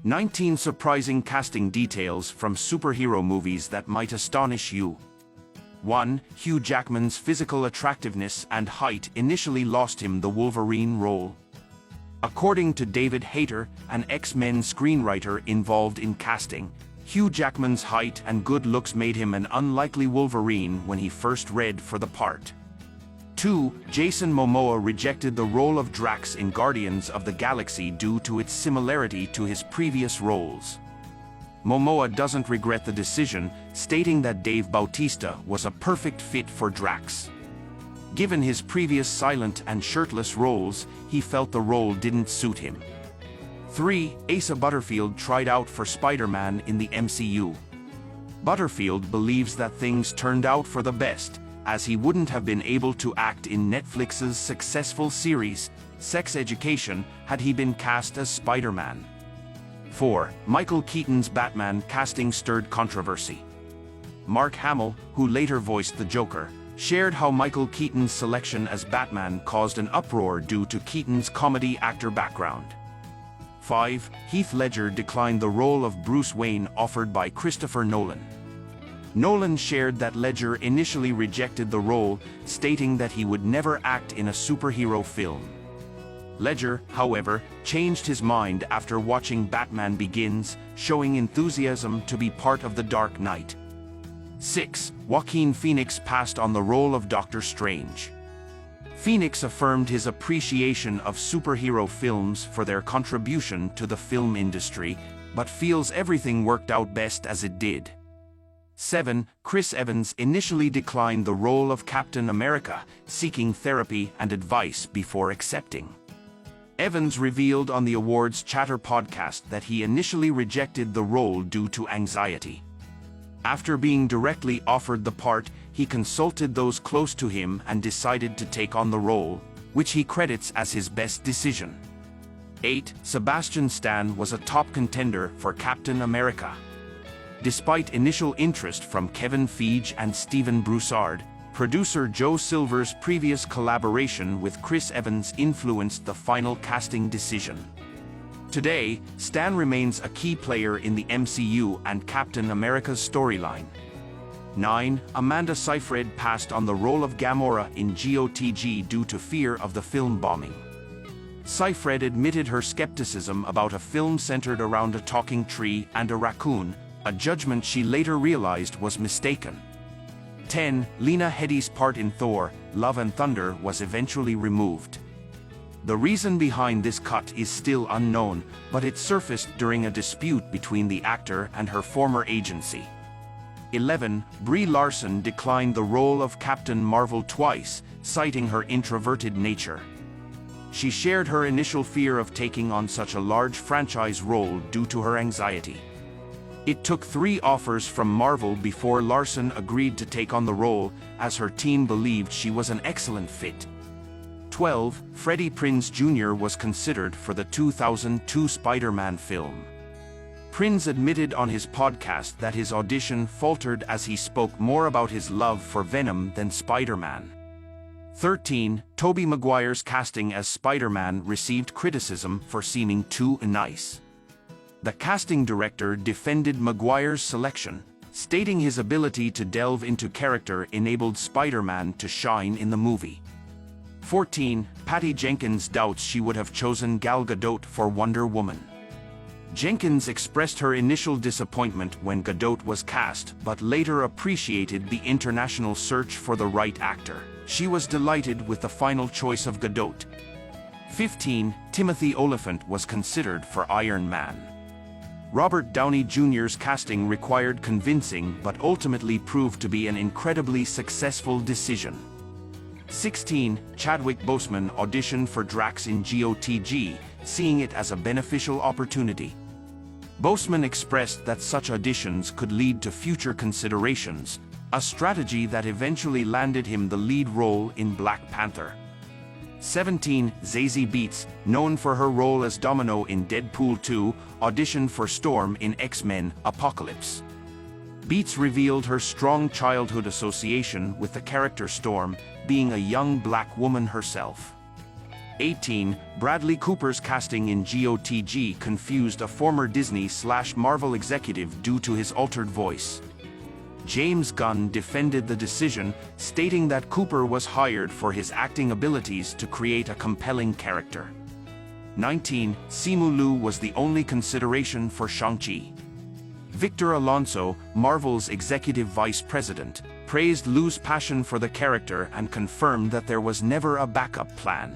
19 surprising casting details from superhero movies that might astonish you. 1. Hugh Jackman's physical attractiveness and height initially lost him the Wolverine role. According to David Hayter, an X-Men screenwriter involved in casting, Hugh Jackman's height and good looks made him an unlikely Wolverine when he first read for the part. 2. Jason Momoa rejected the role of Drax in Guardians of the Galaxy due to its similarity to his previous roles. Momoa doesn't regret the decision, stating that Dave Bautista was a perfect fit for Drax. Given his previous silent and shirtless roles, he felt the role didn't suit him. 3. Asa Butterfield tried out for Spider-Man in the MCU. Butterfield believes that things turned out for the best, as he wouldn't have been able to act in Netflix's successful series, Sex Education, had he been cast as Spider-Man. 4. Michael Keaton's Batman casting stirred controversy. Mark Hamill, who later voiced the Joker, shared how Michael Keaton's selection as Batman caused an uproar due to Keaton's comedy actor background. 5. Heath Ledger declined the role of Bruce Wayne offered by Christopher Nolan. Nolan shared that Ledger initially rejected the role, stating that he would never act in a superhero film. Ledger, however, changed his mind after watching Batman Begins, showing enthusiasm to be part of the Dark Knight. 6. Joaquin Phoenix passed on the role of Doctor Strange. Phoenix affirmed his appreciation of superhero films for their contribution to the film industry, but feels everything worked out best as it did. 7. Chris Evans initially declined the role of Captain America, seeking therapy and advice before accepting. Evans revealed on the Awards Chatter podcast that he initially rejected the role due to anxiety. After being directly offered the part, he consulted those close to him and decided to take on the role, which he credits as his best decision. 8. Sebastian Stan was a top contender for Captain America. Despite initial interest from Kevin Feige and Steven Broussard, producer Joe Silver's previous collaboration with Chris Evans influenced the final casting decision. Today, Stan remains a key player in the MCU and Captain America's storyline. 9. Amanda Seyfried passed on the role of Gamora in GOTG due to fear of the film bombing. Seyfried admitted her skepticism about a film centered around a talking tree and a raccoon, a judgment she later realized was mistaken. 10. Lena Headey's part in Thor: Love and Thunder was eventually removed. The reason behind this cut is still unknown, but it surfaced during a dispute between the actor and her former agency. 11. Brie Larson declined the role of Captain Marvel twice, citing her introverted nature. She shared her initial fear of taking on such a large franchise role due to her anxiety. It took 3 offers from Marvel before Larson agreed to take on the role, as her team believed she was an excellent fit. 12. Freddie Prinze Jr. was considered for the 2002 Spider-Man film. Prinze admitted on his podcast that his audition faltered as he spoke more about his love for Venom than Spider-Man. 13. Tobey Maguire's casting as Spider-Man received criticism for seeming too nice. The casting director defended Maguire's selection, stating his ability to delve into character enabled Spider-Man to shine in the movie. 14. Patty Jenkins doubts she would have chosen Gal Gadot for Wonder Woman. Jenkins expressed her initial disappointment when Gadot was cast, but later appreciated the international search for the right actor. She was delighted with the final choice of Gadot. 15. Timothy Olyphant was considered for Iron Man. Robert Downey Jr.'s casting required convincing but ultimately proved to be an incredibly successful decision. 16. Chadwick Boseman auditioned for Drax in GOTG, seeing it as a beneficial opportunity. Boseman expressed that such auditions could lead to future considerations, a strategy that eventually landed him the lead role in Black Panther. 17. Zazie Beetz, known for her role as Domino in Deadpool 2, auditioned for Storm in X-Men: Apocalypse. Beetz revealed her strong childhood association with the character Storm, being a young black woman herself. 18. Bradley Cooper's casting in GOTG confused a former Disney/Marvel executive due to his altered voice. James Gunn defended the decision, stating that Cooper was hired for his acting abilities to create a compelling character. 19. Simu Liu was the only consideration for Shang-Chi. Victor Alonso, Marvel's executive vice president, praised Liu's passion for the character and confirmed that there was never a backup plan.